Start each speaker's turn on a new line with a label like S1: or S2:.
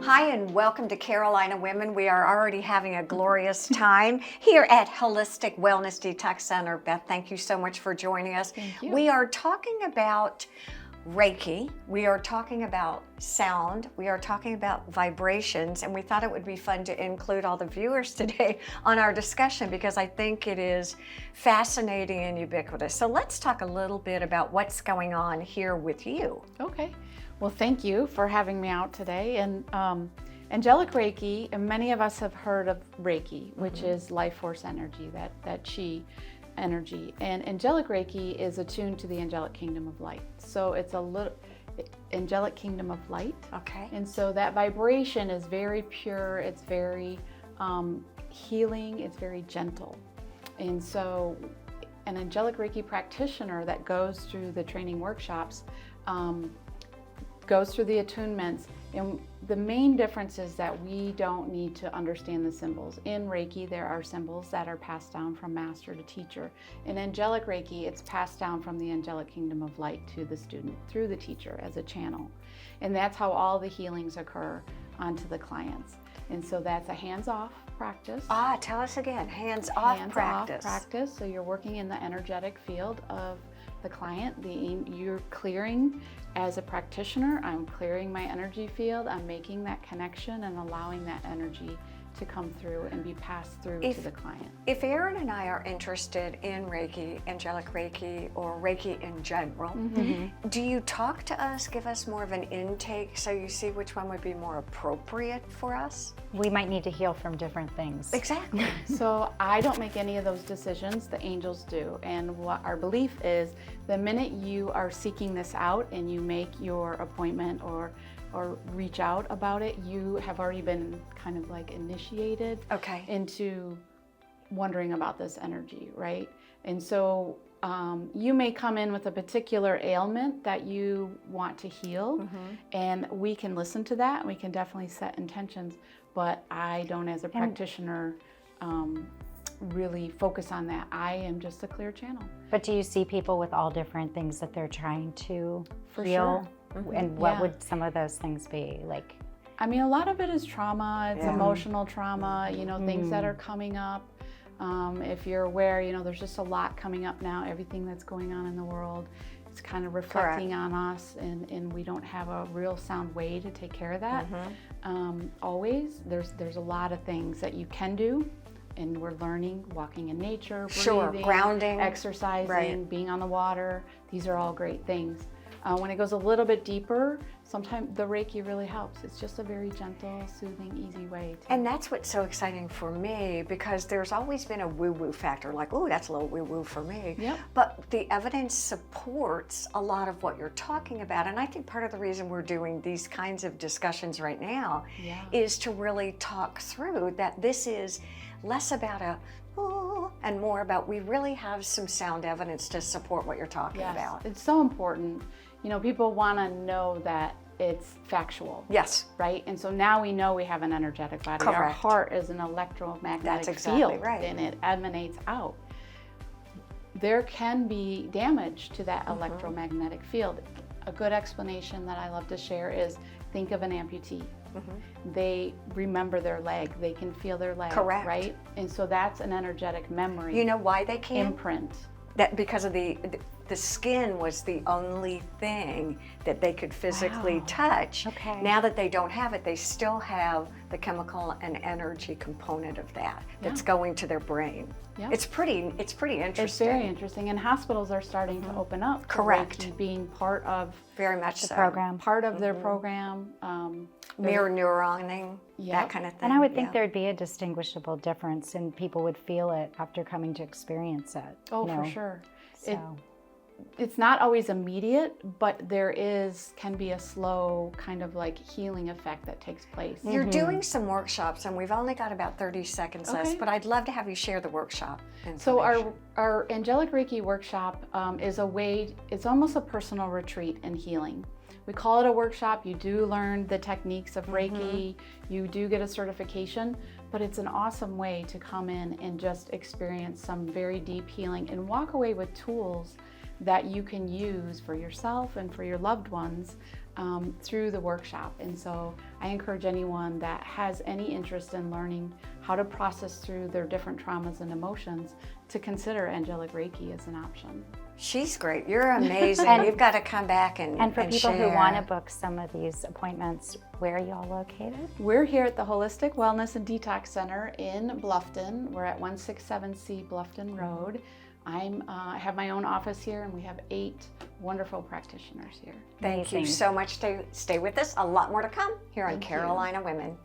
S1: Hi, and welcome to Carolina Women. We are already having a glorious time here at Holistic Wellness Detox Center. Beth, thank you so much for joining us.
S2: Thank you.
S1: We are talking about Reiki. We are talking about sound. We are talking about vibrations, and we thought it would be fun to include all the viewers today on our discussion because I think it is fascinating and ubiquitous. So let's talk a little bit about what's going on here with you.
S2: Okay. Well, thank you for having me out today. And Angelic Reiki, and many of us have heard of Reiki, which is life force energy, that chi energy. And Angelic Reiki is attuned to the angelic kingdom of light. So it's a little angelic kingdom of light.
S1: Okay.
S2: And so that vibration is very pure. It's very healing. It's very gentle. And so an Angelic Reiki practitioner that goes through the training workshops goes through the attunements, and the main difference is that we don't need to understand the symbols. In Reiki, there are symbols that are passed down from master to teacher. In Angelic Reiki, it's passed down from the angelic kingdom of light to the student through the teacher as a channel. And that's how all the healings occur onto the clients. And so that's a hands-off practice.
S1: Tell us again, hands-off practice.
S2: Hands-off practice, so you're working in the energetic field of the client. You're clearing, as a practitioner, I'm clearing my energy field, I'm making that connection and allowing that energy to come through and be passed through to the client.
S1: If Erin and I are interested in Reiki, Angelic Reiki, or Reiki in general, do you talk to us, give us more of an intake so you see which one would be more appropriate for us?
S3: We might need to heal from different things.
S1: Exactly.
S2: So I don't make any of those decisions, the angels do. And what our belief is, the minute you are seeking this out and you make your appointment or reach out about it, you have already been kind of like initiated into wondering about this energy, right? And so you may come in with a particular ailment that you want to heal, and we can listen to that. We can definitely set intentions, but I don't, as a practitioner, really focus on that. I am just a clear channel.
S3: But do you see people with all different things that they're trying to heal?
S2: Sure.
S3: And what would some of those things be? Like,
S2: I mean, a lot of it is trauma. It's emotional trauma, you know, things that are coming up. If you're aware, you know, there's just a lot coming up now, everything that's going on in the world. It's kind of reflecting on us, and we don't have a real sound way to take care of that. Always, there's a lot of things that you can do, and we're learning, walking in nature, breathing,
S1: grounding,
S2: exercising, being on the water. These are all great things. When it goes a little bit deeper, sometimes the Reiki really helps. It's just a very gentle, soothing, easy way to.
S1: And that's what's so exciting for me, because there's always been a woo-woo factor, like, oh, that's a little woo-woo for me.
S2: Yep.
S1: But the evidence supports a lot of what you're talking about. And I think part of the reason we're doing these kinds of discussions right now is to really talk through that this is less about a and more about we really have some sound evidence to support what you're talking about.
S2: It's so important. You know, people want to know that it's factual.
S1: Yes.
S2: Right? And so now we know we have an energetic body.
S1: Correct.
S2: Our heart is an electromagnetic field, and it emanates out. There can be damage to that electromagnetic field. A good explanation that I love to share is, think of an amputee. They remember their leg. They can feel their leg, right? And so that's an energetic memory.
S1: You know why they can?
S2: Imprint.
S1: That because of the skin was the only thing that they could physically touch. Now that they don't have it, they still have the chemical and energy component of that that's going to their brain. It's pretty interesting.
S2: It's very interesting, and hospitals are starting to open up. Reiki being part of
S1: very much
S3: the program,
S2: part of their program.
S1: Mirror neuroning, that kind of thing.
S3: And I would think there'd be a distinguishable difference, and people would feel it after coming to experience it.
S2: Oh, for sure.
S3: So.
S2: It's not always immediate, but there can be a slow kind of like healing effect that takes place.
S1: You're doing some workshops, and we've only got about 30 seconds left, but I'd love to have you share the workshop information.
S2: So our Angelic Reiki workshop is a way, it's almost a personal retreat in healing. We call it a workshop. You do learn the techniques of Reiki. You do get a certification, but it's an awesome way to come in and just experience some very deep healing and walk away with tools that you can use for yourself and for your loved ones through the workshop. And so I encourage anyone that has any interest in learning how to process through their different traumas and emotions to consider Angelic Reiki as an option.
S1: She's great. You're amazing. You've got to come back and
S3: And for people who
S1: share.
S3: want to book some of these appointments, where are y'all located?
S2: We're here at the Holistic Wellness and Detox Center in Bluffton. We're at 167C Bluffton Road. I have my own office here, and we have 8 wonderful practitioners here.
S1: Thank you
S3: Amazing.
S1: so much. Stay with us. A lot more to come here on
S2: Thank you.
S1: Carolina Women.